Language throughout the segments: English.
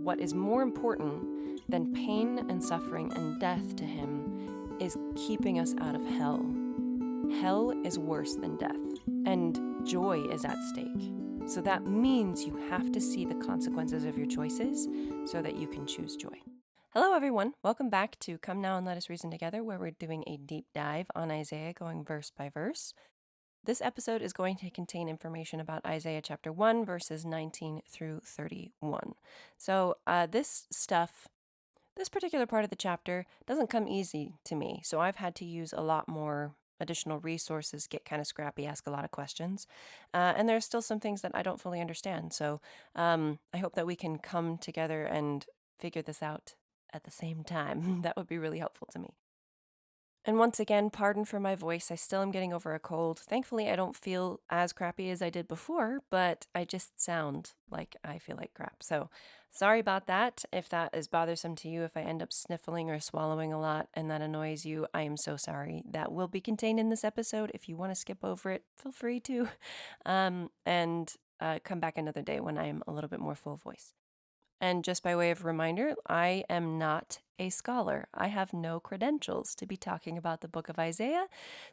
what is more important than pain and suffering and death to him is keeping us out of hell. Hell is worse than death, and joy is at stake. So that means you have to see the consequences of your choices so that you can choose joy. Hello, everyone. Welcome back to Come Now and Let Us Reason Together, where we're doing a deep dive on Isaiah, going verse by verse. This episode is going to contain information about Isaiah chapter 1, verses 19 through 31. So this particular part of the chapter doesn't come easy to me. So I've had to use a lot more additional resources, get kind of scrappy, ask a lot of questions. And there's still some things that I don't fully understand. So I hope that we can come together and figure this out at the same time. That would be really helpful to me. And once again, pardon for my voice. I still am getting over a cold. Thankfully, I don't feel as crappy as I did before, but I just sound like I feel like crap. So sorry about that. If that is bothersome to you, if I end up sniffling or swallowing a lot and that annoys you, I am so sorry. That will be contained in this episode. If you want to skip over it, feel free to. And come back another day when I'm a little bit more full voice. And just by way of reminder, I am not a scholar. I have no credentials to be talking about the book of Isaiah.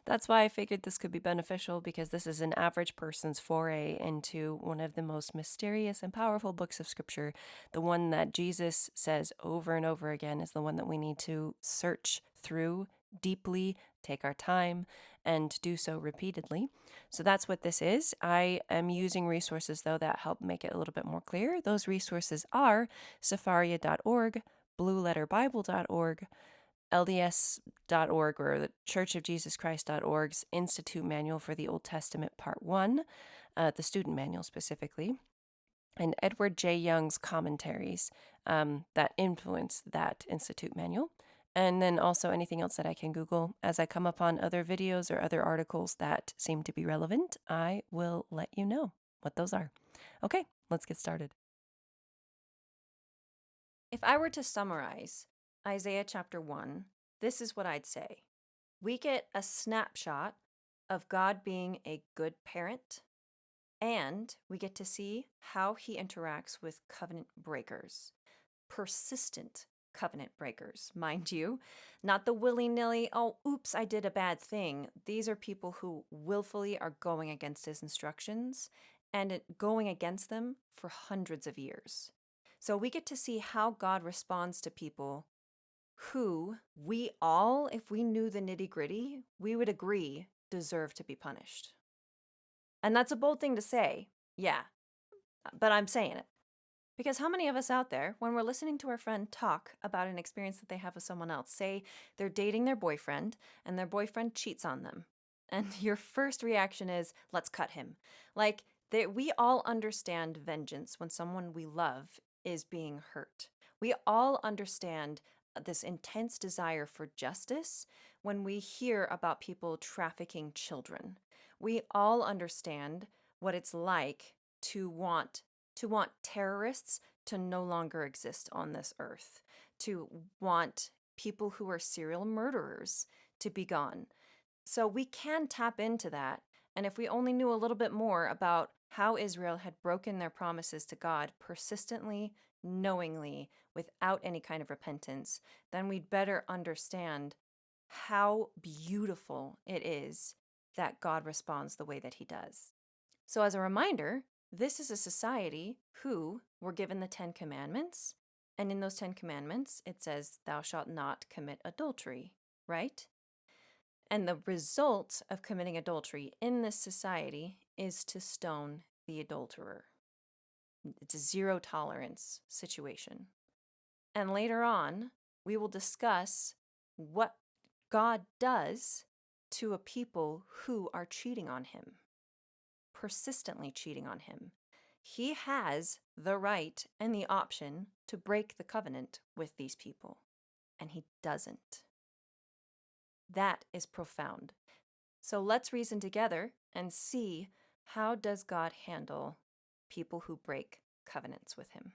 That's why I figured this could be beneficial, because this is an average person's foray into one of the most mysterious and powerful books of Scripture. The one that Jesus says over and over again is the one that we need to search through deeply, take our time, and do so repeatedly. So that's what this is. I am using resources, though, that help make it a little bit more clear. Those resources are Sepharia.org, BlueLetterBible.org, LDS.org, or the Church of Jesus Christ.org's Institute Manual for the Old Testament Part 1, the student manual specifically, and Edward J. Young's commentaries that influence that Institute Manual. And then also anything else that I can Google. As I come upon other videos or other articles that seem to be relevant, I will let you know what those are. Okay, let's get started. If I were to summarize Isaiah chapter 1, this is what I'd say. We get a snapshot of God being a good parent, and we get to see how he interacts with covenant breakers, persistent covenant breakers, mind you, not the willy-nilly, oh, oops, I did a bad thing. These are people who willfully are going against his instructions and going against them for hundreds of years. So we get to see how God responds to people who we all, if we knew the nitty-gritty, we would agree deserve to be punished. And that's a bold thing to say, yeah, but I'm saying it. Because how many of us out there, when we're listening to our friend talk about an experience that they have with someone else, say they're dating their boyfriend and their boyfriend cheats on them, and your first reaction is, let's cut him. Like, we all understand vengeance when someone we love is being hurt. We all understand this intense desire for justice when we hear about people trafficking children. We all understand what it's like to want terrorists to no longer exist on this earth, to want people who are serial murderers to be gone. So we can tap into that. And if we only knew a little bit more about how Israel had broken their promises to God persistently, knowingly, without any kind of repentance, then we'd better understand how beautiful it is that God responds the way that he does. So as a reminder, this is a society who were given the 10 Commandments, and in those 10 Commandments, it says, thou shalt not commit adultery, right? And the result of committing adultery in this society is to stone the adulterer. It's a zero tolerance situation. And later on, we will discuss what God does to a people who are cheating on him, persistently cheating on him. He has the right and the option to break the covenant with these people, and he doesn't. That is profound. So let's reason together and see, how does God handle people who break covenants with him?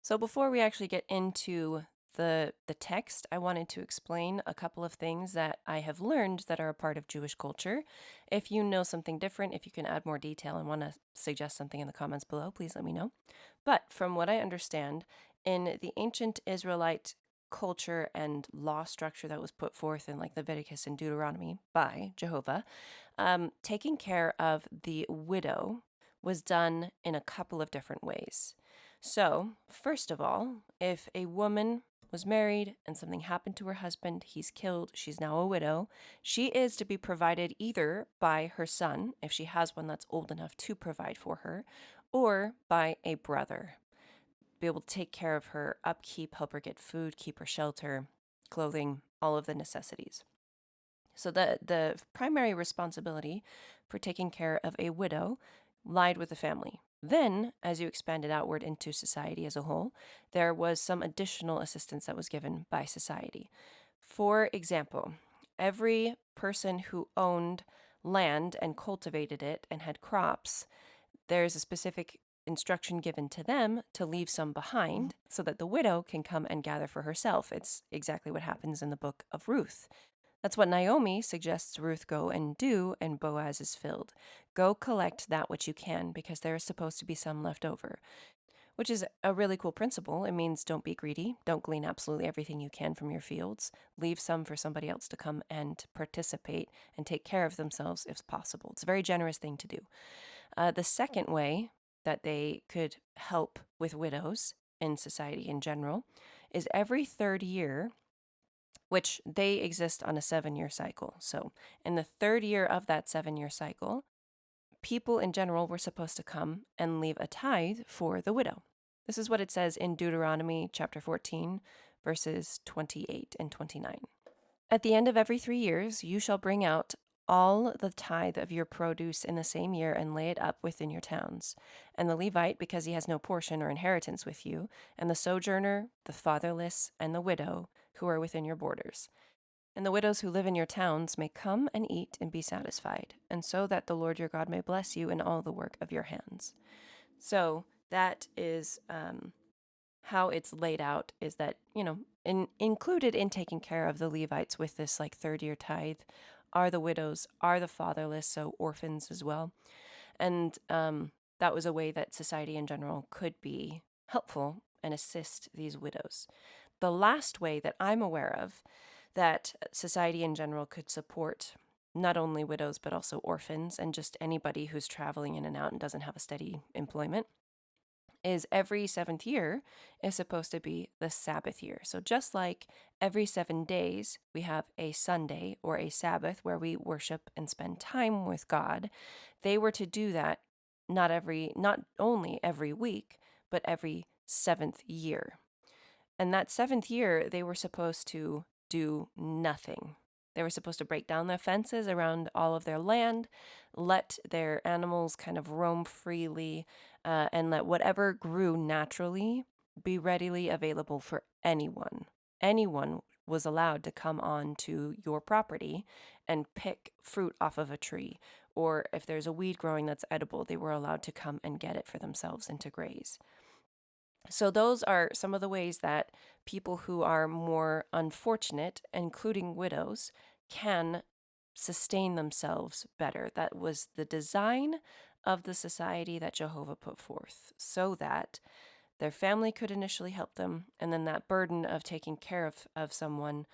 So before we actually get into the text, I wanted to explain a couple of things that I have learned that are a part of Jewish culture. If you know something different, if you can add more detail and want to suggest something in the comments below, please let me know. But from what I understand, in the ancient Israelite culture and law structure that was put forth in like Leviticus and Deuteronomy by Jehovah, taking care of the widow was done in a couple of different ways. So, first of all, if a woman was married and something happened to her husband, he's killed, she's now a widow, she is to be provided either by her son, if she has one that's old enough to provide for her, or by a brother. Be able to take care of her upkeep, help her get food, keep her shelter, clothing, all of the necessities. So the primary responsibility for taking care of a widow lied with the family. Then, as you expanded outward into society as a whole, there was some additional assistance that was given by society. For example, every person who owned land and cultivated it and had crops, there's a specific instruction given to them to leave some behind so that the widow can come and gather for herself. It's exactly what happens in the book of Ruth. That's what Naomi suggests Ruth go and do, and Boaz is filled. Go collect that which you can, because there is supposed to be some left over, which is a really cool principle. It means don't be greedy. Don't glean absolutely everything you can from your fields. Leave some for somebody else to come and participate and take care of themselves if possible. It's a very generous thing to do. The second way that they could help with widows in society in general is every third year, which they exist on a 7-year cycle. So, in the third year of that 7-year cycle, people in general were supposed to come and leave a tithe for the widow. This is what it says in Deuteronomy chapter 14, verses 28 and 29. At the end of every 3 years, you shall bring out all the tithe of your produce in the same year and lay it up within your towns. And the Levite, because he has no portion or inheritance with you, and the sojourner, the fatherless, and the widow, who are within your borders. And the widows who live in your towns may come and eat and be satisfied, and so that the Lord your God may bless you in all the work of your hands. So that is how it's laid out, is that, included in taking care of the Levites with this like third year tithe are the widows, are the fatherless, so orphans as well. And that was a way that society in general could be helpful and assist these widows. The last way that I'm aware of that society in general could support not only widows but also orphans and just anybody who's traveling in and out and doesn't have a steady employment is every 7th year is supposed to be the Sabbath year. So just like every 7 days we have a Sunday or a Sabbath where we worship and spend time with God, they were to do that not only every week, but every 7th year. And that 7th year, they were supposed to do nothing. They were supposed to break down their fences around all of their land, let their animals kind of roam freely, and let whatever grew naturally be readily available for anyone. Anyone was allowed to come on to your property and pick fruit off of a tree. Or if there's a weed growing that's edible, they were allowed to come and get it for themselves and to graze. So, those are some of the ways that people who are more unfortunate, including widows, can sustain themselves better. That was the design of the society that Jehovah put forth, so that their family could initially help them, and then that burden of taking care of someone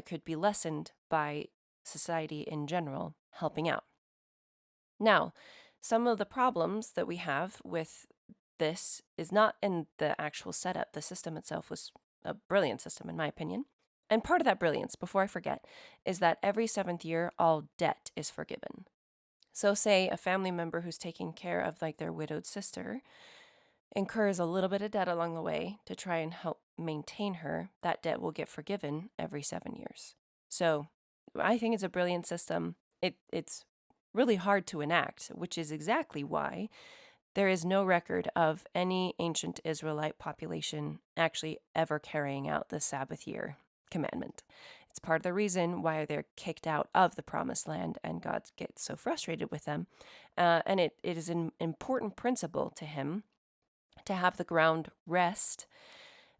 could be lessened by society in general helping out. Now, some of the problems that we have with this is not in the actual setup. The system itself was a brilliant system, in my opinion. And part of that brilliance, before I forget, is that every 7th year, all debt is forgiven. So, say a family member who's taking care of like their widowed sister incurs a little bit of debt along the way to try and help maintain her, that debt will get forgiven every 7 years. So, I think it's a brilliant system. It's really hard to enact, which is exactly why there is no record of any ancient Israelite population actually ever carrying out the Sabbath year commandment. It's part of the reason why they're kicked out of the promised land and God gets so frustrated with them. And it is an important principle to him to have the ground rest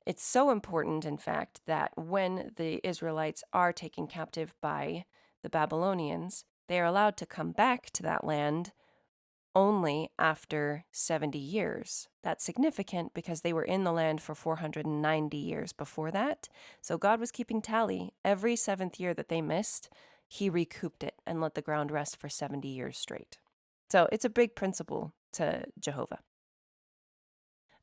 It's so important, in fact, that when the Israelites are taken captive by the Babylonians, they are allowed to come back to that land only after 70 years. That's significant because they were in the land for 490 years before that. So God was keeping tally. Every seventh year that they missed, he recouped it and let the ground rest for 70 years straight. So it's a big principle to Jehovah.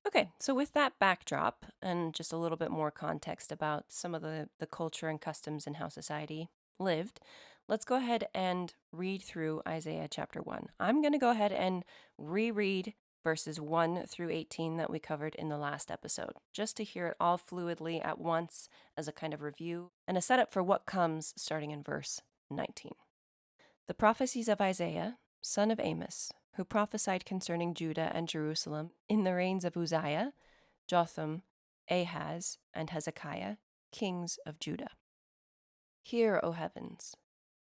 Okay, so with that backdrop and just a little bit more context about some of the culture and customs and how society lived, let's go ahead and read through Isaiah chapter 1. I'm going to go ahead and reread verses 1 through 18 that we covered in the last episode, just to hear it all fluidly at once as a kind of review and a setup for what comes starting in verse 19. The prophecies of Isaiah, son of Amos, who prophesied concerning Judah and Jerusalem in the reigns of Uzziah, Jotham, Ahaz, and Hezekiah, kings of Judah. Hear, O heavens,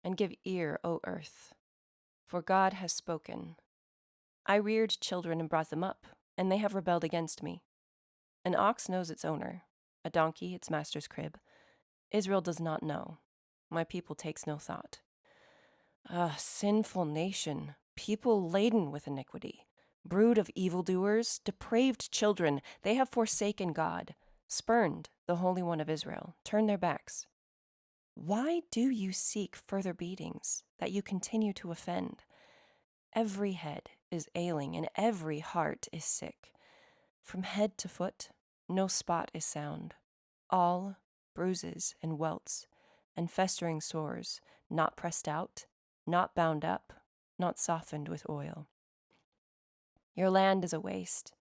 and give ear, O earth, for God has spoken. I reared children and brought them up, and they have rebelled against me. An ox knows its owner, a donkey its master's crib. Israel does not know. My people takes no thought. Ah, sinful nation, people laden with iniquity, brood of evildoers, depraved children, they have forsaken God, spurned the Holy One of Israel, turned their backs. Why do you seek further beatings, that you continue to offend? Every head is ailing, and every heart is sick. From head to foot, no spot is sound. All bruises and welts, and festering sores, not pressed out, not bound up, not softened with oil. Your land is a waste.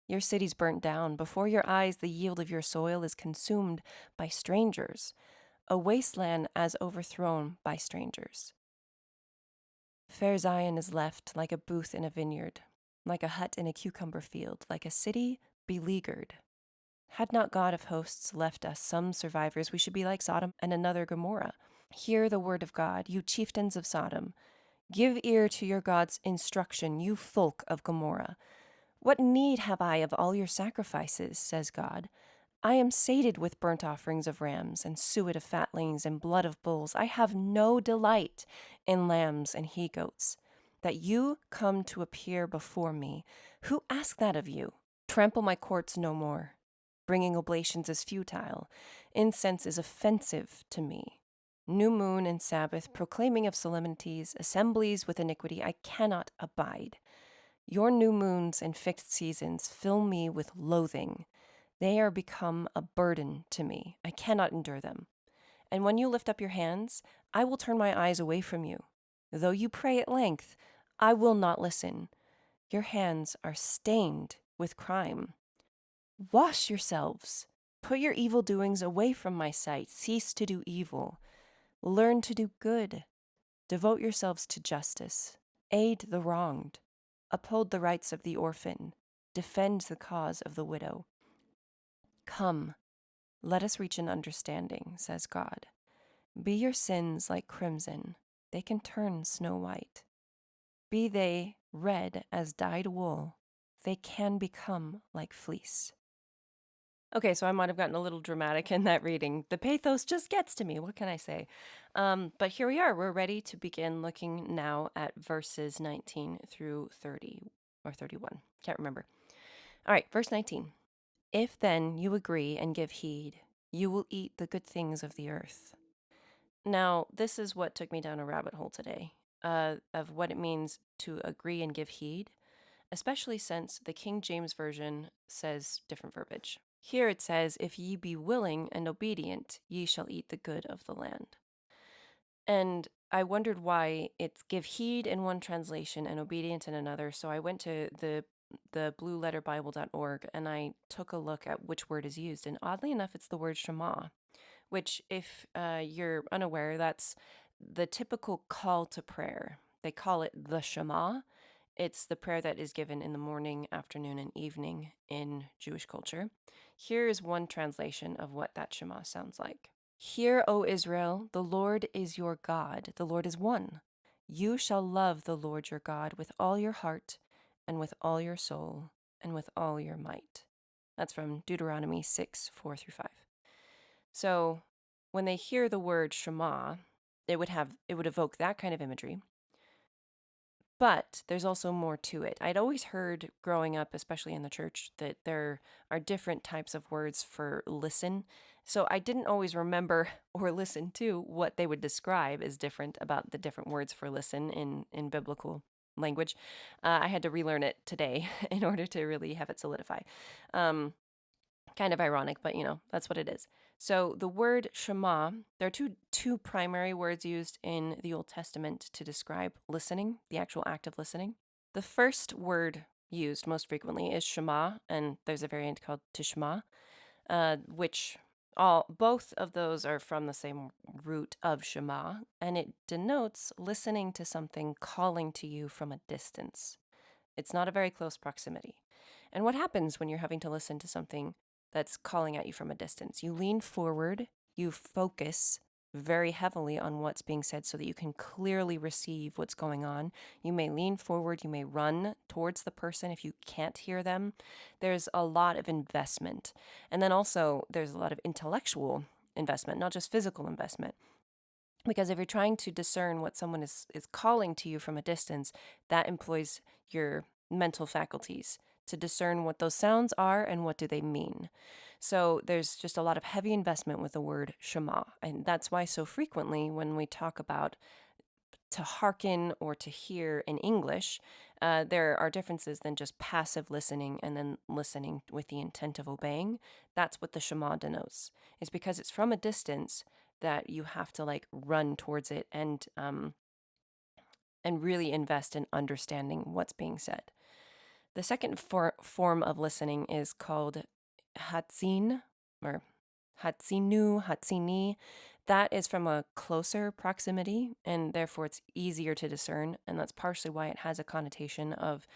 Your cities burnt down. Before your eyes, the yield of your soil is consumed by strangers, a wasteland as overthrown by strangers. Fair Zion is left like a booth in a vineyard, like a hut in a cucumber field, like a city beleaguered. Had not God of hosts left us some survivors, we should be like Sodom and another Gomorrah. Hear the word of God, you chieftains of Sodom. Give ear to your God's instruction, you folk of Gomorrah. What need have I of all your sacrifices, says God? I am sated with burnt offerings of rams and suet of fatlings and blood of bulls. I have no delight in lambs and he-goats. That you come to appear before me. Who asked that of you? Trample my courts no more. Bringing oblations is futile. Incense is offensive to me. New moon and Sabbath, proclaiming of solemnities, assemblies with iniquity, I cannot abide. Your new moons and fixed seasons fill me with loathing. They are become a burden to me. I cannot endure them. And when you lift up your hands, I will turn my eyes away from you. Though you pray at length, I will not listen. Your hands are stained with crime. Wash yourselves. Put your evil doings away from my sight. Cease to do evil. Learn to do good. Devote yourselves to justice. Aid the wronged. Uphold the rights of the orphan. Defend the cause of the widow. Come, let us reach an understanding, says God. Be your sins like crimson. They can turn snow white. Be they red as dyed wool. They can become like fleece. Okay, so I might have gotten a little dramatic in that reading. The pathos just gets to me. What can I say? But here we are. We're ready to begin looking now at verses 19 through 30 or 31. Can't remember. All right, verse 19. If then you agree and give heed, you will eat the good things of the earth. Now, this is what took me down a rabbit hole today, of what it means to agree and give heed, especially since the King James Version says different verbiage. Here it says, if ye be willing and obedient, ye shall eat the good of the land. And I wondered why it's give heed in one translation and obedient in another. So I went to the blueletterbible.org and I took a look at which word is used. And oddly enough, it's the word Shema, which, if you're unaware, that's the typical call to prayer. They call it the Shema. It's the prayer that is given in the morning, afternoon, and evening in Jewish culture. Here is one translation of what that Shema sounds like. Hear, O Israel, the Lord is your God. The Lord is one. You shall love the Lord your God with all your heart and with all your soul and with all your might. That's from Deuteronomy 6, 4 through 5. So when they hear the word Shema, it would evoke that kind of imagery. But there's also more to it. I'd always heard growing up, especially in the church, that there are different types of words for listen. So I didn't always remember or listen to what they would describe as different about the different words for listen in biblical language. I had to relearn it today in order to really have it solidify. Um, Kind of ironic, but that's what it is. So the word Shema, there are two primary words used in the Old Testament to describe listening, the actual act of listening. The first word used most frequently is Shema, and there's a variant called Tishma, which both of those are from the same root of Shema, and it denotes listening to something calling to you from a distance. It's not a very close proximity. And what happens when you're having to listen to something that's calling at you from a distance? You lean forward, you focus very heavily on what's being said so that you can clearly receive what's going on. You may lean forward, you may run towards the person if you can't hear them. There's a lot of investment. And then also, there's a lot of intellectual investment, not just physical investment. Because if you're trying to discern what someone is calling to you from a distance, that employs your mental faculties to discern what those sounds are and what do they mean. So there's just a lot of heavy investment with the word Shema. And that's why so frequently when we talk about to hearken or to hear in English, there are differences than just passive listening and then listening with the intent of obeying. That's what the Shema denotes. It's because it's from a distance that you have to like run towards it and really invest in understanding what's being said. The second form of listening is called Hatzin or Hatzinu, Hatzini. That is from a closer proximity, and therefore it's easier to discern. And that's partially why it has a connotation of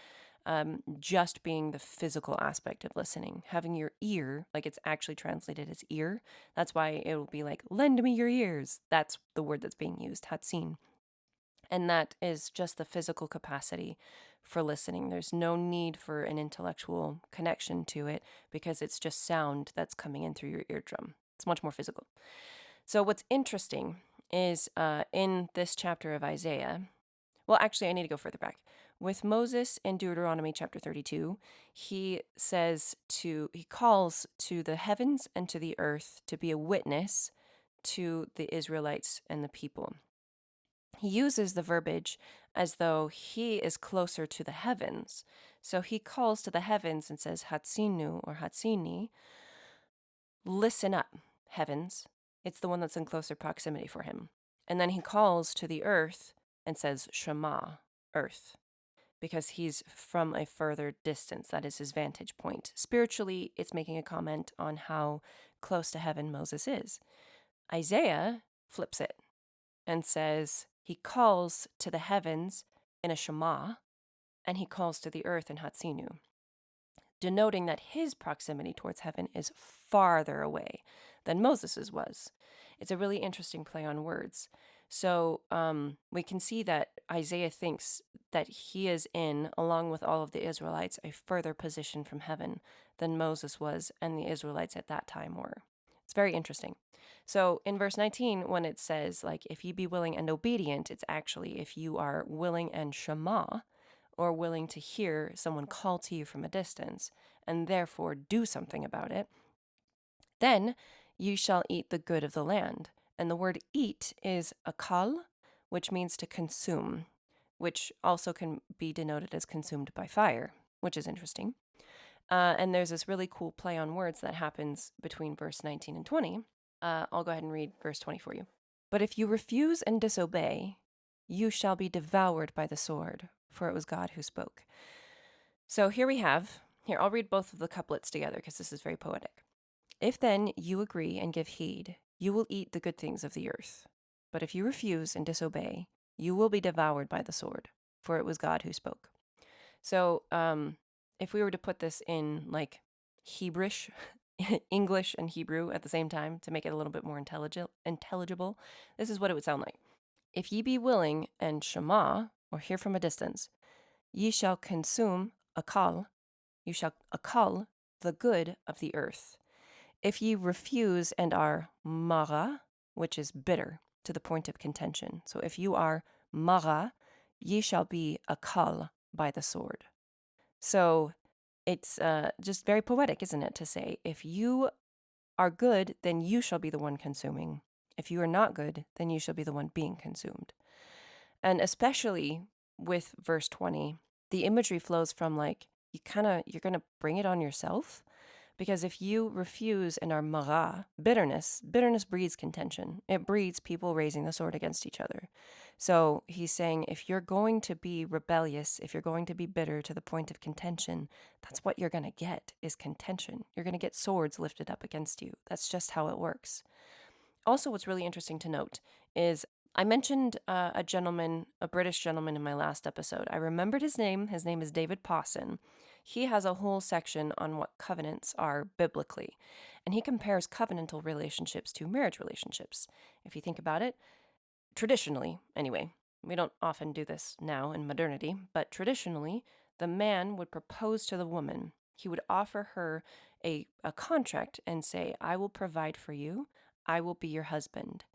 just being the physical aspect of listening. Having your ear, like it's actually translated as ear. That's why it will be like, lend me your ears. That's the word that's being used, Hatzin. And that is just the physical capacity for listening. There's no need for an intellectual connection to it because it's just sound that's coming in through your eardrum. It's much more physical. So, what's interesting is in this chapter of Isaiah, well, actually, I need to go further back. With Moses in Deuteronomy chapter 32, he calls to the heavens and to the earth to be a witness to the Israelites and the people. He uses the verbiage as though he is closer to the heavens. So he calls to the heavens and says, Hatsinu or Hatsini, listen up, heavens. It's the one that's in closer proximity for him. And then he calls to the earth and says, Shema, earth, because he's from a further distance. That is his vantage point. Spiritually, it's making a comment on how close to heaven Moses is. Isaiah flips it and says, he calls to the heavens in a Shema, and he calls to the earth in Hatsinu, denoting that his proximity towards heaven is farther away than Moses's was. It's a really interesting play on words. So we can see that Isaiah thinks that he is in, along with all of the Israelites, a further position from heaven than Moses was and the Israelites at that time were. It's very interesting. So in verse 19, when it says, like, if you be willing and obedient, it's actually if you are willing and Shema, or willing to hear someone call to you from a distance, and therefore do something about it, then you shall eat the good of the land. And the word eat is akal, which means to consume, which also can be denoted as consumed by fire, which is interesting. And there's this really cool play on words that happens between verse 19 and 20. I'll go ahead and read verse 20 for you. But if you refuse and disobey, you shall be devoured by the sword, for it was God who spoke. So here I'll read both of the couplets together because this is very poetic. If then you agree and give heed, you will eat the good things of the earth. But if you refuse and disobey, you will be devoured by the sword, for it was God who spoke. So if we were to put this in like Hebrish, English and Hebrew at the same time to make it a little bit more intelligible, this is what it would sound like. If ye be willing and Shema, or hear from a distance, ye shall consume akal, the good of the earth. If ye refuse and are mara, which is bitter, to the point of contention. So if you are mara, ye shall be akal by the sword. So it's just very poetic, isn't it, to say, if you are good, then you shall be the one consuming. If you are not good, then you shall be the one being consumed. And especially with verse 20, the imagery flows from like, you're going to bring it on yourself. Because if you refuse and are mara, bitterness breeds contention. It breeds people raising the sword against each other. So he's saying if you're going to be rebellious, if you're going to be bitter to the point of contention, that's what you're going to get is contention. You're going to get swords lifted up against you. That's just how it works. Also, what's really interesting to note is I mentioned a gentleman, a British gentleman in my last episode. I remembered his name. His name is David Pawson. He has a whole section on what covenants are biblically, and he compares covenantal relationships to marriage relationships. If you think about it, traditionally, anyway, we don't often do this now in modernity, but traditionally, the man would propose to the woman. He would offer her a contract and say, I will provide for you. I will be your husband.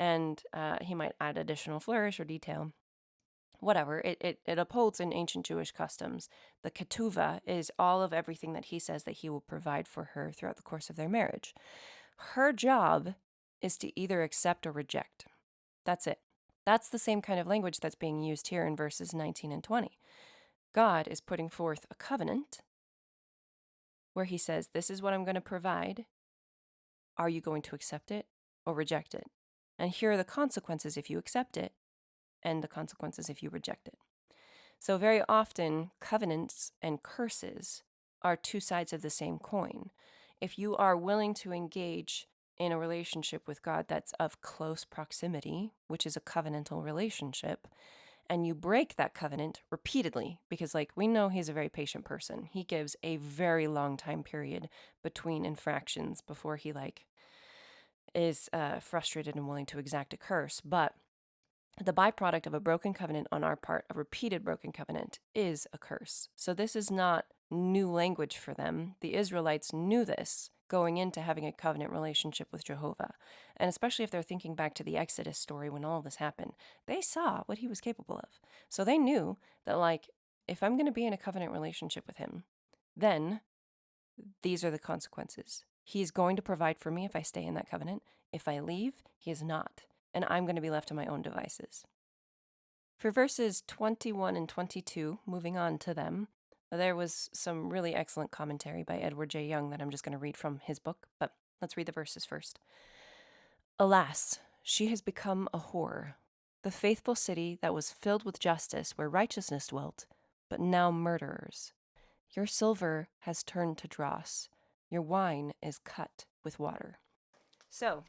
And he might add additional flourish or detail. Whatever, it upholds in ancient Jewish customs. The ketuvah is all of everything that he says that he will provide for her throughout the course of their marriage. Her job is to either accept or reject. That's it. That's the same kind of language that's being used here in verses 19 and 20. God is putting forth a covenant where he says, this is what I'm going to provide. Are you going to accept it or reject it? And here are the consequences if you accept it, and the consequences if you reject it. So very often, covenants and curses are two sides of the same coin. If you are willing to engage in a relationship with God that's of close proximity, which is a covenantal relationship, and you break that covenant repeatedly, because like we know he's a very patient person. He gives a very long time period between infractions before he is frustrated and willing to exact a curse. But the byproduct of a broken covenant on our part, a repeated broken covenant, is a curse. So this is not new language for them. The Israelites knew this going into having a covenant relationship with Jehovah. And especially if they're thinking back to the Exodus story when all of this happened, they saw what he was capable of. So they knew that, like, if I'm going to be in a covenant relationship with him, then these are the consequences. He's going to provide for me if I stay in that covenant. If I leave, he is not. And I'm going to be left to my own devices. For verses 21 and 22, moving on to them, there was some really excellent commentary by Edward J. Young that I'm just going to read from his book, but let's read the verses first. Alas, she has become a whore, the faithful city that was filled with justice where righteousness dwelt, but now murderers. Your silver has turned to dross, your wine is cut with water. So,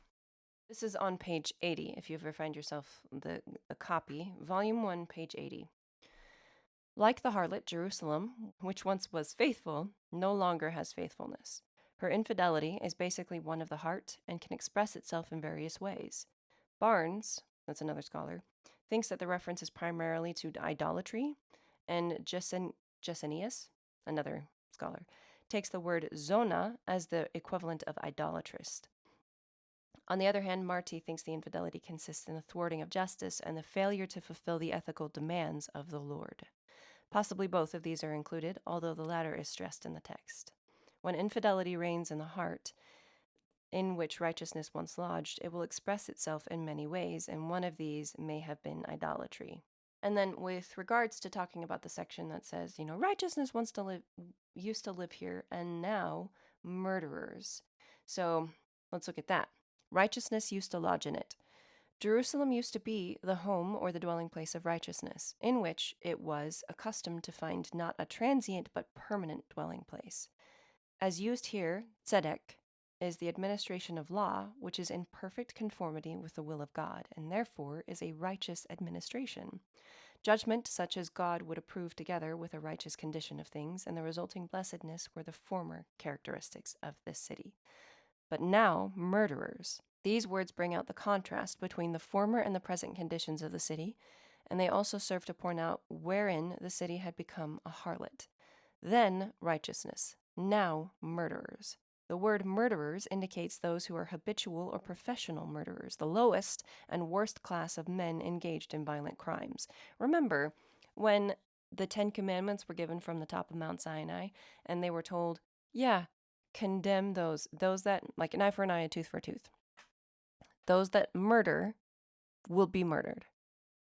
this is on page 80, if you ever find yourself the copy, volume 1, page 80. Like the harlot, Jerusalem, which once was faithful, no longer has faithfulness. Her infidelity is basically one of the heart and can express itself in various ways. Barnes, that's another scholar, thinks that the reference is primarily to idolatry, and Gesenius, another scholar, takes the word zona as the equivalent of idolatrist. On the other hand, Marty thinks the infidelity consists in the thwarting of justice and the failure to fulfill the ethical demands of the Lord. Possibly both of these are included, although the latter is stressed in the text. When infidelity reigns in the heart, in which righteousness once lodged, it will express itself in many ways, and one of these may have been idolatry. And then with regards to talking about the section that says, righteousness used to live here, and now murderers. So let's look at that. Righteousness used to lodge in it. Jerusalem used to be the home or the dwelling place of righteousness, in which it was accustomed to find not a transient but permanent dwelling place. As used here, tzedek is the administration of law, which is in perfect conformity with the will of God, and therefore is a righteous administration. Judgment such as God would approve together with a righteous condition of things, and the resulting blessedness were the former characteristics of this city. But now, murderers. These words bring out the contrast between the former and the present conditions of the city, and they also serve to point out wherein the city had become a harlot. Then righteousness, now murderers. The word murderers indicates those who are habitual or professional murderers, the lowest and worst class of men engaged in violent crimes. Remember, when the 10 Commandments were given from the top of Mount Sinai, and they were told, yeah, condemn those that, like an eye for an eye, a tooth for a tooth. Those that murder will be murdered.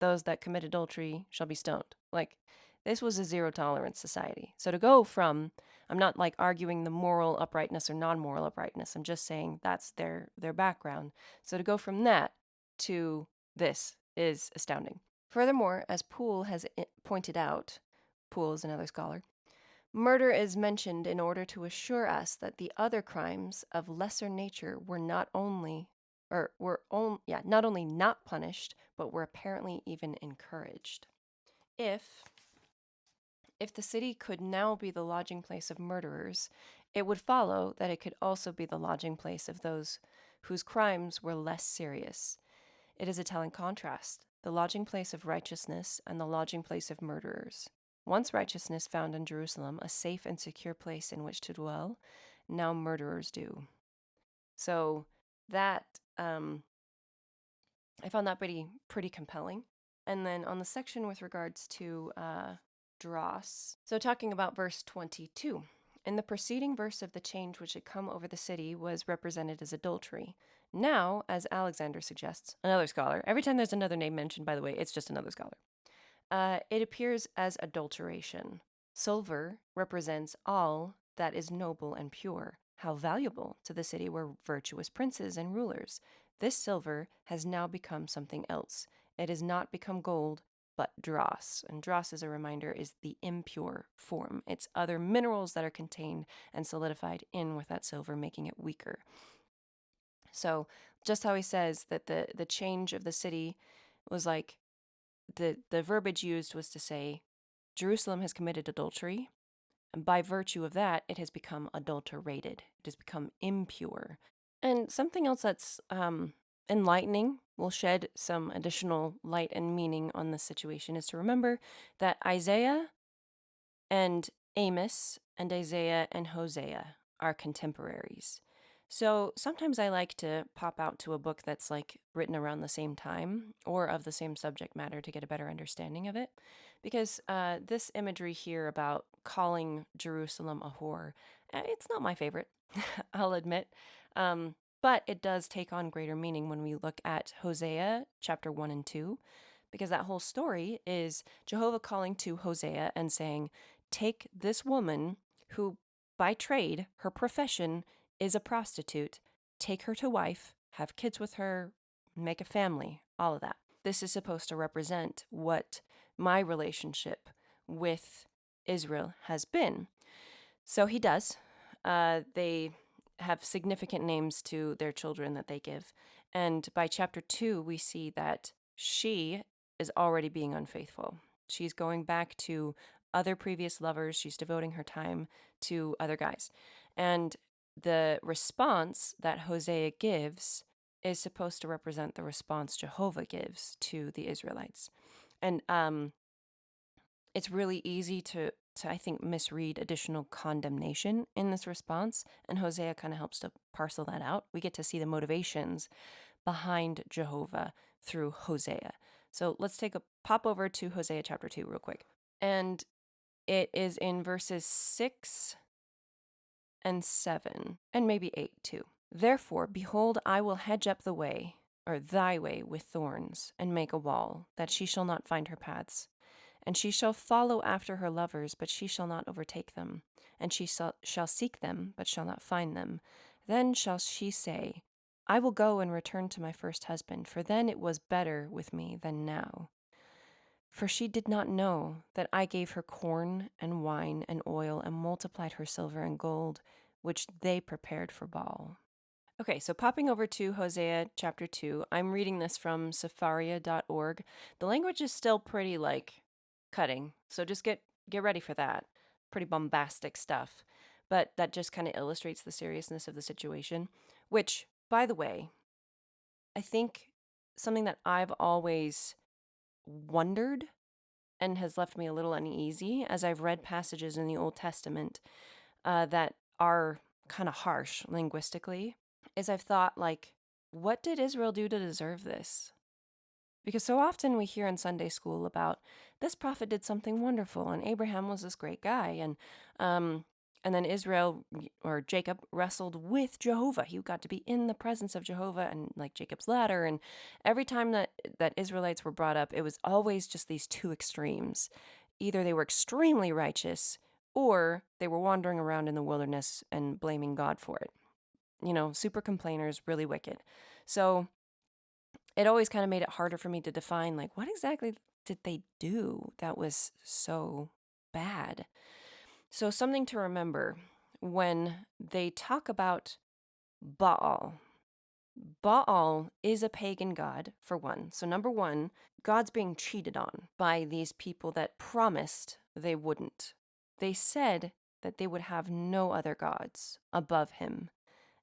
Those that commit adultery shall be stoned. Like, this was a zero tolerance society. So to go from, I'm not like arguing the moral uprightness or non-moral uprightness. I'm just saying that's their background. So to go from that to this is astounding. Furthermore, as Poole has pointed out, Poole is another scholar, murder is mentioned in order to assure us that the other crimes of lesser nature were not only not punished, but were apparently even encouraged. If the city could now be the lodging place of murderers, it would follow that it could also be the lodging place of those whose crimes were less serious. It is a telling contrast, the lodging place of righteousness and the lodging place of murderers. Once righteousness found in Jerusalem a safe and secure place in which to dwell, now murderers do. So that I found that pretty compelling. And then on the section with regards to dross, so talking about verse 22, in the preceding verse of the change which had come over the city was represented as adultery. Now, as Alexander suggests, another scholar, every time there's another name mentioned, by the way, it's just another scholar, it appears as adulteration. Silver represents all that is noble and pure. How valuable to the city were virtuous princes and rulers. This silver has now become something else. It has not become gold, but dross. And dross, as a reminder, is the impure form. It's other minerals that are contained and solidified in with that silver, making it weaker. So just how he says that the change of the city was like, the verbiage used was to say, Jerusalem has committed adultery, and by virtue of that, it has become adulterated. It has become impure. And something else that's enlightening, will shed some additional light and meaning on this situation, is to remember that Isaiah and Amos and Isaiah and Hosea are contemporaries. So sometimes I like to pop out to a book that's like written around the same time or of the same subject matter to get a better understanding of it. Because this imagery here about calling Jerusalem a whore, it's not my favorite, I'll admit. But it does take on greater meaning when we look at Hosea chapter 1 and 2, because that whole story is Jehovah calling to Hosea and saying, take this woman who by trade, her profession is a prostitute, take her to wife, have kids with her, make a family, all of that. This is supposed to represent what my relationship with Israel has been. So he does. They have significant names to their children that they give. And by chapter 2, we see that she is already being unfaithful. She's going back to other previous lovers. She's devoting her time to other guys. And the response that Hosea gives is supposed to represent the response Jehovah gives to the Israelites. And it's really easy to I think, misread additional condemnation in this response. And Hosea kind of helps to parcel that out. We get to see the motivations behind Jehovah through Hosea. So let's take a pop over to Hosea chapter 2 real quick. And it is in verses 6 and 7, and maybe 8 too. Therefore, behold, I will hedge up the way, or thy way, with thorns, and make a wall, that she shall not find her paths. And she shall follow after her lovers, but she shall not overtake them. And she shall seek them, but shall not find them. Then shall she say, I will go and return to my first husband, for then it was better with me than now. For she did not know that I gave her corn and wine and oil and multiplied her silver and gold, which they prepared for Baal. Okay, so popping over to Hosea chapter 2, I'm reading this from Sepharia.org. The language is still pretty, cutting, so just get ready for that. Pretty bombastic stuff. But that just kind of illustrates the seriousness of the situation, which, by the way, I think something that I've always wondered and has left me a little uneasy as I've read passages in the Old Testament that are kind of harsh linguistically is I've thought, like, what did Israel do to deserve this? Because so often we hear in Sunday school about this prophet did something wonderful, and Abraham was this great guy, um, and then Israel or Jacob wrestled with Jehovah. He got to be in the presence of Jehovah, and like Jacob's ladder. And every time that Israelites were brought up, it was always just these two extremes. Either they were extremely righteous, or they were wandering around in the wilderness and blaming God for it. Super complainers, really wicked. So it always kind of made it harder for me to define, like, what exactly did they do that was so bad? So, something to remember when they talk about Baal. Baal is a pagan god, for one. So, number one, God's being cheated on by these people that promised they wouldn't. They said that they would have no other gods above him.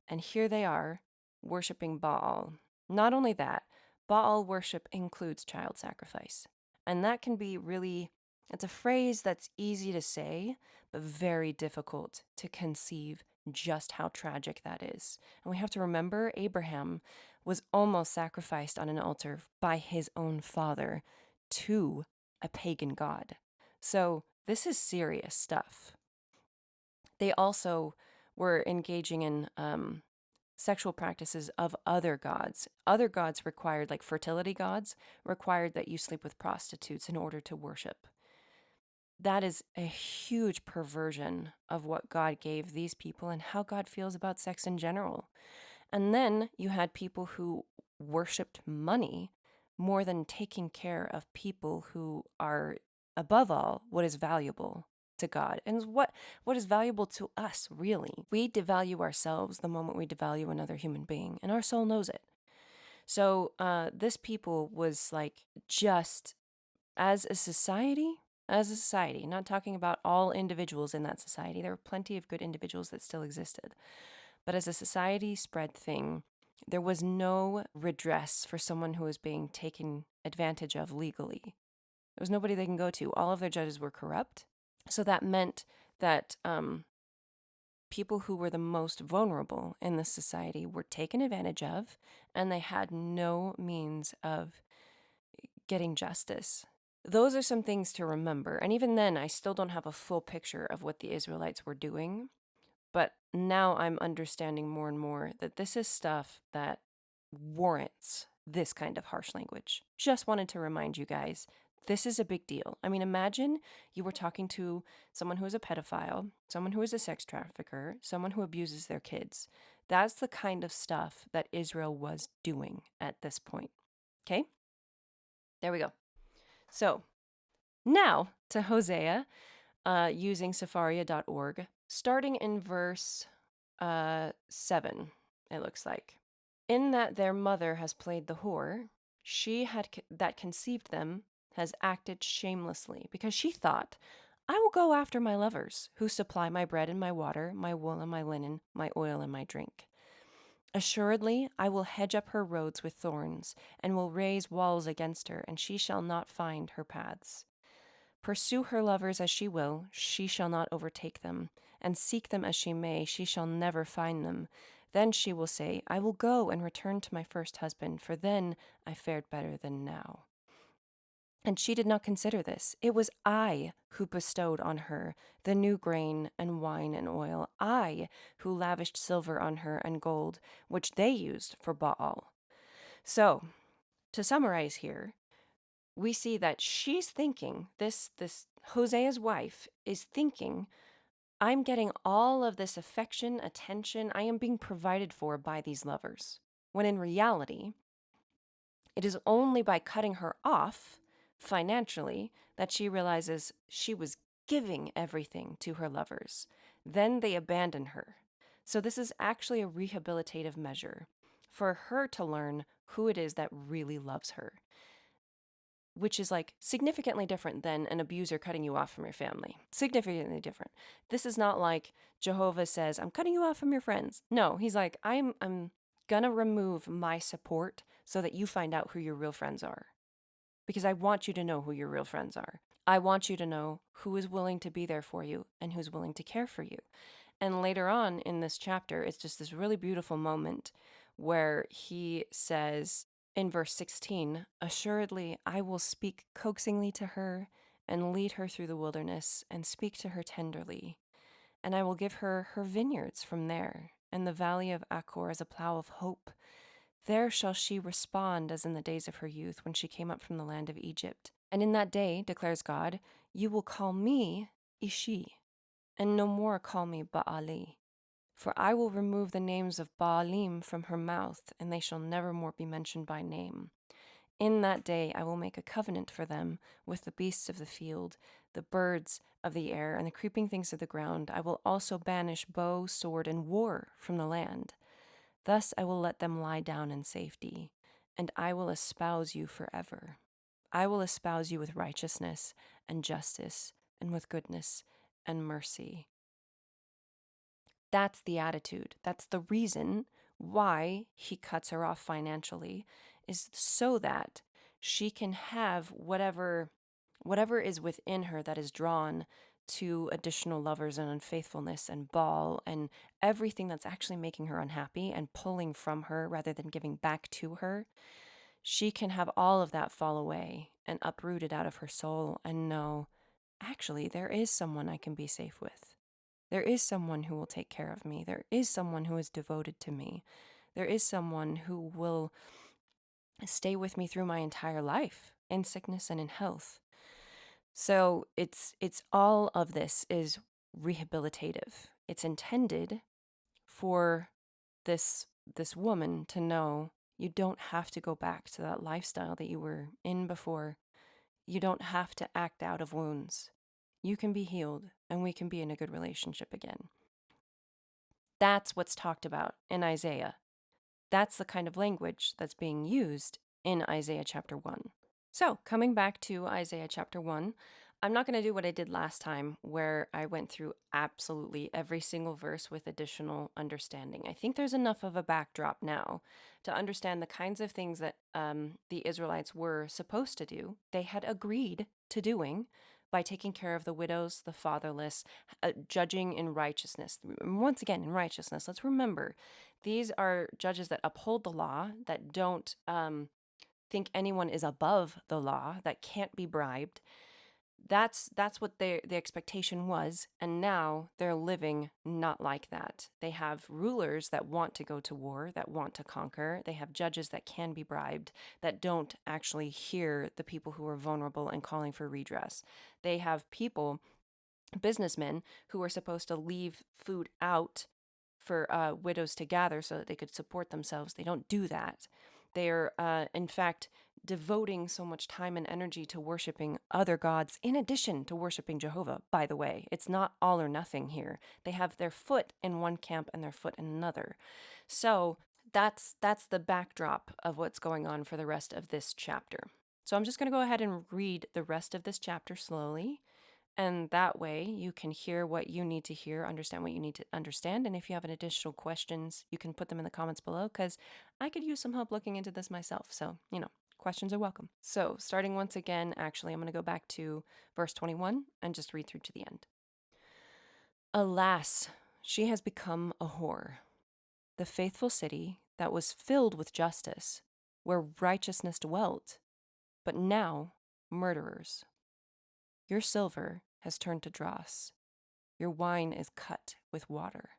And here they are, worshiping Baal. Not only that, Baal worship includes child sacrifice. And that can be really, it's a phrase that's easy to say, but very difficult to conceive just how tragic that is. And we have to remember Abraham was almost sacrificed on an altar by his own father to a pagan god. So this is serious stuff. They also were engaging in sexual practices of other gods. Other gods required, like fertility gods, required that you sleep with prostitutes in order to worship. That is a huge perversion of what God gave these people and how God feels about sex in general. And then you had people who worshiped money more than taking care of people who are, above all, what is valuable to God and what is valuable to us, really. We devalue ourselves the moment we devalue another human being, and our soul knows it. So this people was like, just as a society, not talking about all individuals in that society. There were plenty of good individuals that still existed. But as a society spread thing, there was no redress for someone who was being taken advantage of legally. There was nobody they can go to. All of their judges were corrupt. So that meant that people who were the most vulnerable in this society were taken advantage of, and they had no means of getting justice. Those are some things to remember. And even then, I still don't have a full picture of what the Israelites were doing. But now I'm understanding more and more that this is stuff that warrants this kind of harsh language. Just wanted to remind you guys, this is a big deal. I mean, imagine you were talking to someone who is a pedophile, someone who is a sex trafficker, someone who abuses their kids. That's the kind of stuff that Israel was doing at this point. Okay? There we go. So now to Hosea, using Sepharia.org, starting in verse 7, it looks like. In that their mother has played the whore, she that conceived them has acted shamelessly, because she thought, I will go after my lovers, who supply my bread and my water, my wool and my linen, my oil and my drink. Assuredly, I will hedge up her roads with thorns, and will raise walls against her, and she shall not find her paths. Pursue her lovers as she will, she shall not overtake them, and seek them as she may, she shall never find them. Then she will say, I will go and return to my first husband, for then I fared better than now. And she did not consider this. It was I who bestowed on her the new grain and wine and oil, I who lavished silver on her and gold, which they used for Baal. So, to summarize here, we see that she's thinking, this Hosea's wife is thinking, I'm getting all of this affection, attention, I am being provided for by these lovers. When in reality, it is only by cutting her off financially that she realizes she was giving everything to her lovers. Then they abandon her. So this is actually a rehabilitative measure for her to learn who it is that really loves her, which is like significantly different than an abuser cutting you off from your family. Significantly different. This is not like Jehovah says, I'm cutting you off from your friends. No, he's like, I'm gonna remove my support so that you find out who your real friends are. Because I want you to know who your real friends are. I want you to know who is willing to be there for you and who's willing to care for you. And later on in this chapter, it's just this really beautiful moment where he says in verse 16, "Assuredly, I will speak coaxingly to her and lead her through the wilderness and speak to her tenderly. And I will give her her vineyards from there, and the valley of Achor as a plow of hope. There shall she respond as in the days of her youth when she came up from the land of Egypt. And in that day, declares God, you will call me Ishi, and no more call me Baali. For I will remove the names of Baalim from her mouth, and they shall never more be mentioned by name. In that day I will make a covenant for them with the beasts of the field, the birds of the air, and the creeping things of the ground. I will also banish bow, sword, and war from the land. Thus I will let them lie down in safety, and I will espouse you forever. I will espouse you with righteousness and justice, and with goodness and mercy." That's the attitude. That's the reason why he cuts her off financially, is so that she can have whatever is within her that is drawn to additional lovers and unfaithfulness and Baal and everything that's actually making her unhappy and pulling from her rather than giving back to her. She can have all of that fall away and uprooted out of her soul and know, actually, there is someone I can be safe with. There is someone who will take care of me. There is someone who is devoted to me. There is someone who will stay with me through my entire life, in sickness and in health. So it's all of this is rehabilitative. It's intended for this woman to know you don't have to go back to that lifestyle that you were in before. You don't have to act out of wounds. You can be healed, and we can be in a good relationship again. That's what's talked about in Isaiah. That's the kind of language that's being used in Isaiah chapter 1. So, coming back to Isaiah chapter 1, I'm not going to do what I did last time, where I went through absolutely every single verse with additional understanding. I think there's enough of a backdrop now to understand the kinds of things that the Israelites were supposed to do, they had agreed to doing by taking care of the widows, the fatherless, judging in righteousness. Once again, in righteousness, let's remember these are judges that uphold the law, that don't think anyone is above the law, that can't be bribed. That's what the expectation was, and now they're living not like that. They have rulers that want to go to war, that want to conquer. They have judges that can be bribed, that don't actually hear the people who are vulnerable and calling for redress. They have people, businessmen, who are supposed to leave food out for widows to gather so that they could support themselves. They don't do that. They're, in fact, devoting so much time and energy to worshiping other gods in addition to worshiping Jehovah, by the way. It's not all or nothing here. They have their foot in one camp and their foot in another. So that's the backdrop of what's going on for the rest of this chapter. So I'm just going to go ahead and read the rest of this chapter slowly. And that way you can hear what you need to hear, understand what you need to understand. And if you have any additional questions, you can put them in the comments below, because I could use some help looking into this myself. So, questions are welcome. So starting once again, actually, I'm going to go back to verse 21 and just read through to the end. Alas, she has become a whore, the faithful city that was filled with justice, where righteousness dwelt, but now murderers. Your silver has turned to dross. Your wine is cut with water.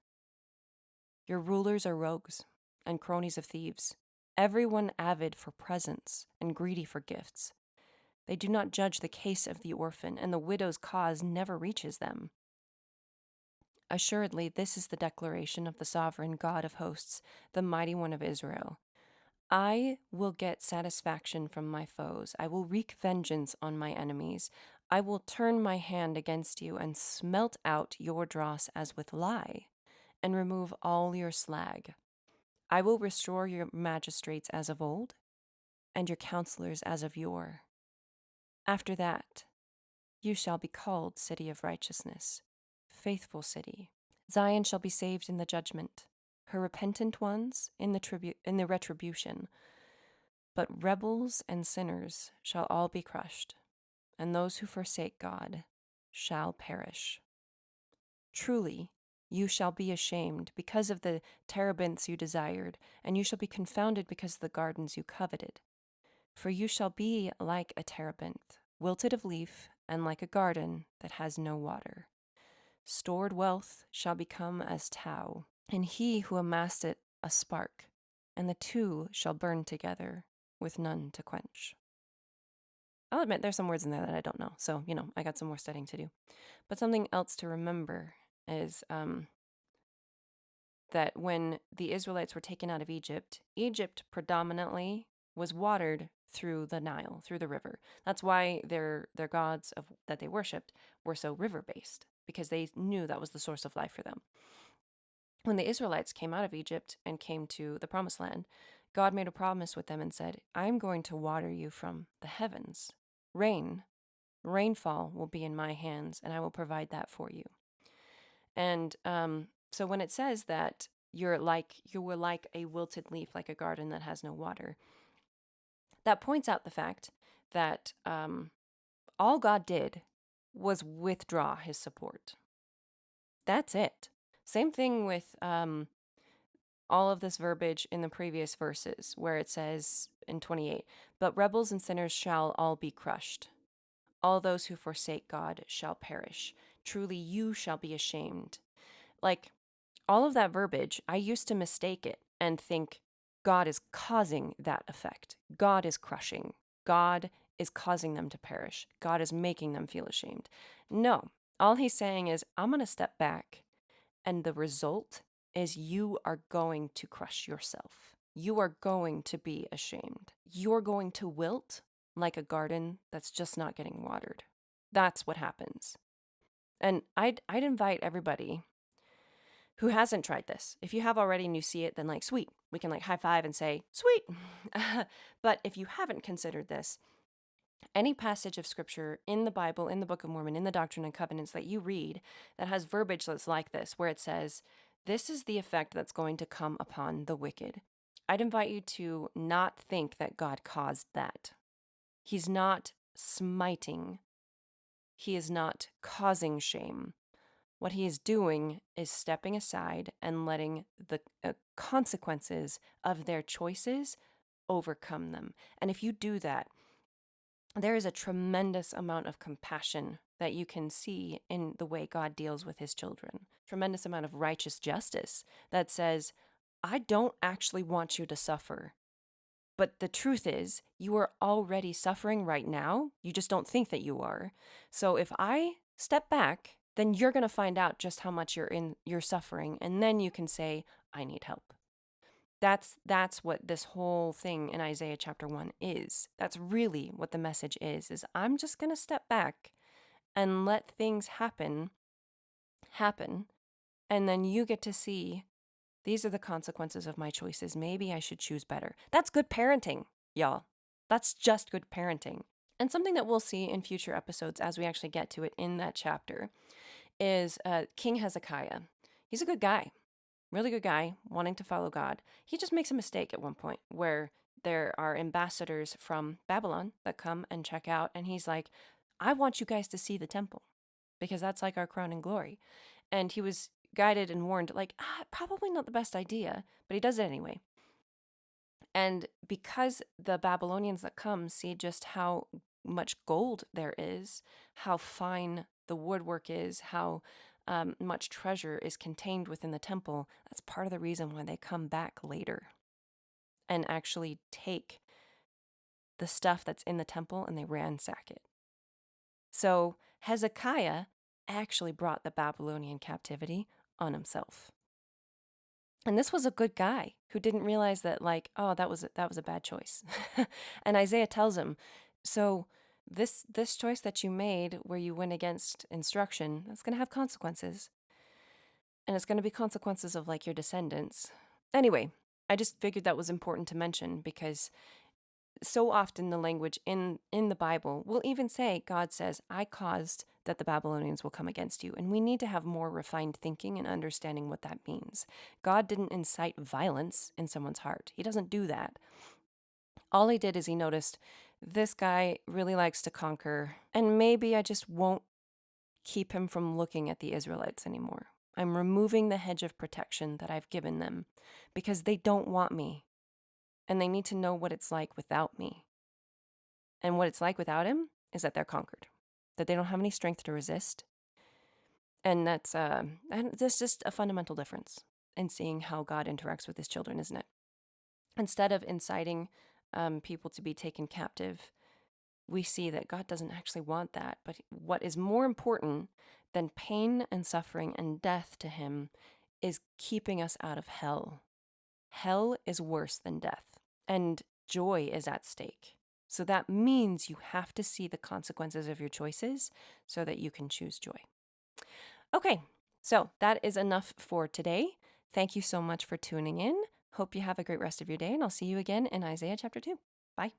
Your rulers are rogues and cronies of thieves, everyone avid for presents and greedy for gifts. They do not judge the case of the orphan, and the widow's cause never reaches them. Assuredly, this is the declaration of the sovereign God of hosts, the mighty one of Israel. I will get satisfaction from my foes. I will wreak vengeance on my enemies. I will turn my hand against you and smelt out your dross as with lye, and remove all your slag. I will restore your magistrates as of old, and your counselors as of yore. After that, you shall be called City of Righteousness, Faithful City. Zion shall be saved in the judgment, her repentant ones in the retribution. But rebels and sinners shall all be crushed, and those who forsake God shall perish. Truly, You shall be ashamed because of the terebinths you desired, and you shall be confounded because of the gardens you coveted. For you shall be like a terebinth, wilted of leaf, and like a garden that has no water. Stored wealth shall become as tow, and he who amassed it a spark, and the two shall burn together with none to quench. I'll admit there's some words in there that I don't know, so, I got some more studying to do. But something else to remember is that when the Israelites were taken out of Egypt, Egypt predominantly was watered through the Nile, through the river. That's why their gods that they worshipped were so river-based, because they knew that was the source of life for them. When the Israelites came out of Egypt and came to the Promised Land, God made a promise with them and said, I'm going to water you from the heavens. Rainfall will be in my hands, and I will provide that for you. And so when it says that you were like a wilted leaf, like a garden that has no water, that points out the fact that all God did was withdraw his support. That's it. Same thing with all of this verbiage in the previous verses, where it says in 28, but rebels and sinners shall all be crushed. All those who forsake God shall perish. Truly you shall be ashamed. Like, all of that verbiage, I used to mistake it and think God is causing that effect. God is crushing. God is causing them to perish. God is making them feel ashamed. No, all he's saying is, I'm going to step back, and the result is you are going to crush yourself. You are going to be ashamed. You're going to wilt like a garden that's just not getting watered. That's what happens. And I'd invite everybody who hasn't tried this. If you have already and you see it, then sweet. We can high five and say, sweet. But if you haven't considered this, any passage of scripture in the Bible, in the Book of Mormon, in the Doctrine and Covenants that you read that has verbiage that's like this, where it says, this is the effect that's going to come upon the wicked, I'd invite you to not think that God caused that. He's not smiting. He is not causing shame. What he is doing is stepping aside and letting the consequences of their choices overcome them. And if you do that, there is a tremendous amount of compassion that you can see in the way God deals with his children. Tremendous amount of righteous justice that says, I don't actually want you to suffer. But the truth is, you are already suffering right now. You just don't think that you are. So if I step back, then you're going to find out just how much you're suffering, and then you can say, I need help. That's what this whole thing in Isaiah chapter 1 is. That's really what the message is I'm just going to step back and let things happen, and then you get to see these are the consequences of my choices. Maybe I should choose better. That's good parenting, y'all. That's just good parenting. And something that we'll see in future episodes as we actually get to it in that chapter is King Hezekiah. He's a good guy. Really good guy, wanting to follow God. He just makes a mistake at one point where there are ambassadors from Babylon that come and check out, and he's like, I want you guys to see the temple because that's our crown and glory. And he was guided and warned, probably not the best idea, but he does it anyway. And because the Babylonians that come see just how much gold there is, how fine the woodwork is, how much treasure is contained within the temple, that's part of the reason why they come back later and actually take the stuff that's in the temple and they ransack it. So Hezekiah actually brought the Babylonian captivity on himself. And this was a good guy who didn't realize that that was a bad choice. And Isaiah tells him, so this choice that you made where you went against instruction, that's going to have consequences. And it's going to be consequences of your descendants. Anyway, I just figured that was important to mention because so often the language in the Bible will even say, God says, I caused that the Babylonians will come against you. And we need to have more refined thinking and understanding what that means. God didn't incite violence in someone's heart. He doesn't do that. All he did is he noticed, this guy really likes to conquer, and maybe I just won't keep him from looking at the Israelites anymore. I'm removing the hedge of protection that I've given them because they don't want me and they need to know what it's like without me. And what it's like without him is that they're conquered, that they don't have any strength to resist. And that's just a fundamental difference in seeing how God interacts with his children, isn't it? Instead of inciting people to be taken captive, we see that God doesn't actually want that. But what is more important than pain and suffering and death to him is keeping us out of hell. Hell is worse than death, and joy is at stake. So that means you have to see the consequences of your choices so that you can choose joy. Okay, so that is enough for today. Thank you so much for tuning in. Hope you have a great rest of your day, and I'll see you again in Isaiah chapter 2. Bye.